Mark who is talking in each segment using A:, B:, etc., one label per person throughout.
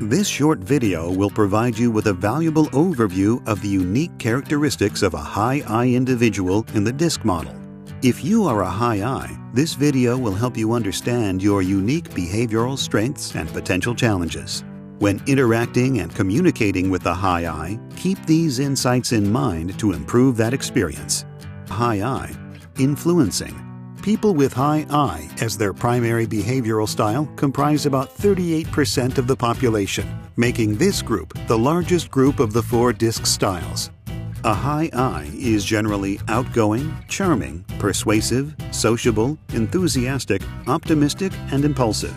A: This short video will provide you with a valuable overview of the unique characteristics of a high I individual in the DISC model. If you are a high I, this video will help you understand your unique behavioral strengths and potential challenges. When interacting and communicating with the high I, keep these insights in mind to improve that experience. High I. Influencing. People with high I as their primary behavioral style comprise about 38% of the population, making this group the largest group of the 4 DISC styles. A high I is generally outgoing, charming, persuasive, sociable, enthusiastic, optimistic, and impulsive.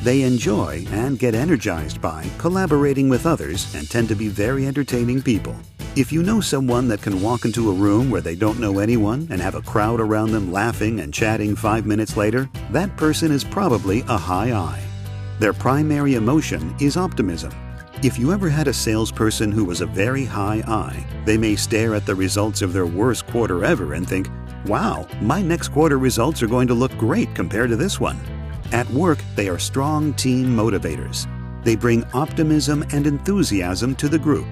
A: They enjoy and get energized by collaborating with others and tend to be very entertaining people. If you know someone that can walk into a room where they don't know anyone and have a crowd around them laughing and chatting 5 minutes later, that person is probably a high I. Their primary emotion is optimism. If you ever had a salesperson who was a very high I, they may stare at the results of their worst quarter ever and think, "Wow, my next quarter results are going to look great compared to this one." At work, they are strong team motivators. They bring optimism and enthusiasm to the group.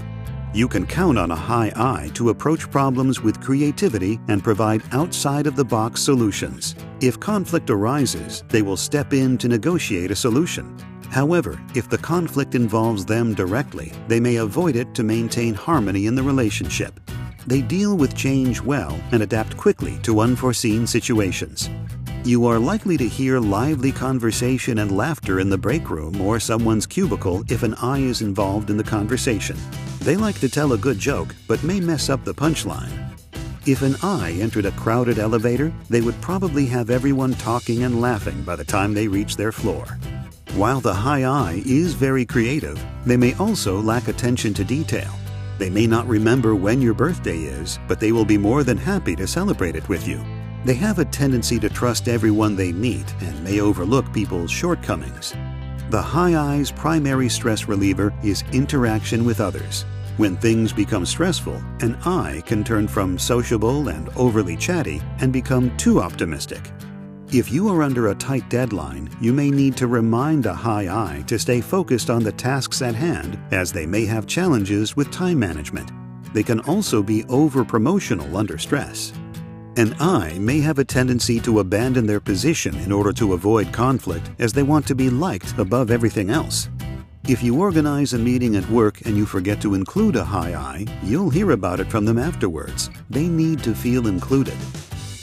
A: You can count on a high I to approach problems with creativity and provide outside-of-the-box solutions. If conflict arises, they will step in to negotiate a solution. However, if the conflict involves them directly, they may avoid it to maintain harmony in the relationship. They deal with change well and adapt quickly to unforeseen situations. You are likely to hear lively conversation and laughter in the break room or someone's cubicle if an I is involved in the conversation. They like to tell a good joke, but may mess up the punchline. If an I entered a crowded elevator, they would probably have everyone talking and laughing by the time they reach their floor. While the high I is very creative, they may also lack attention to detail. They may not remember when your birthday is, but they will be more than happy to celebrate it with you. They have a tendency to trust everyone they meet and may overlook people's shortcomings. The high I's primary stress reliever is interaction with others. When things become stressful, an I can turn from sociable and overly chatty and become too optimistic. If you are under a tight deadline, you may need to remind a high I to stay focused on the tasks at hand, as they may have challenges with time management. They can also be over-promotional under stress. An I may have a tendency to abandon their position in order to avoid conflict, as they want to be liked above everything else. If you organize a meeting at work and you forget to include a high I, you'll hear about it from them afterwards. They need to feel included.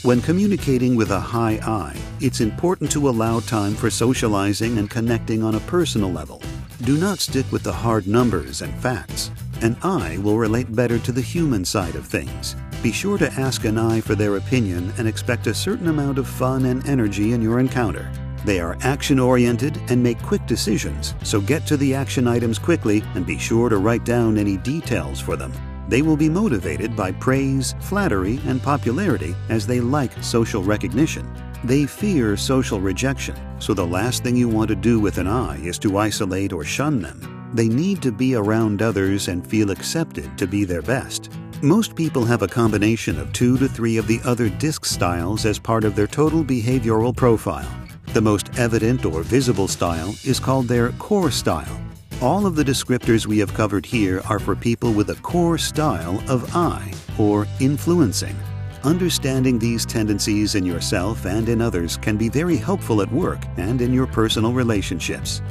A: When communicating with a high I, it's important to allow time for socializing and connecting on a personal level. Do not stick with the hard numbers and facts. An I will relate better to the human side of things. Be sure to ask an I for their opinion and expect a certain amount of fun and energy in your encounter. They are action-oriented and make quick decisions, so get to the action items quickly and be sure to write down any details for them. They will be motivated by praise, flattery, and popularity, as they like social recognition. They fear social rejection, so the last thing you want to do with an I is to isolate or shun them. They need to be around others and feel accepted to be their best. Most people have a combination of 2 to 3 of the other DISC styles as part of their total behavioral profile. The most evident or visible style is called their core style. All of the descriptors we have covered here are for people with a core style of I, or influencing. Understanding these tendencies in yourself and in others can be very helpful at work and in your personal relationships.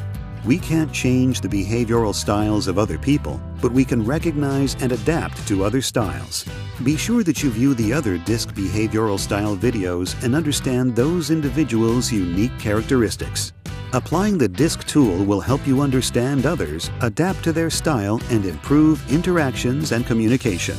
A: We can't change the behavioral styles of other people, but we can recognize and adapt to other styles. Be sure that you view the other DISC behavioral style videos and understand those individuals' unique characteristics. Applying the DISC tool will help you understand others, adapt to their style, and improve interactions and communication.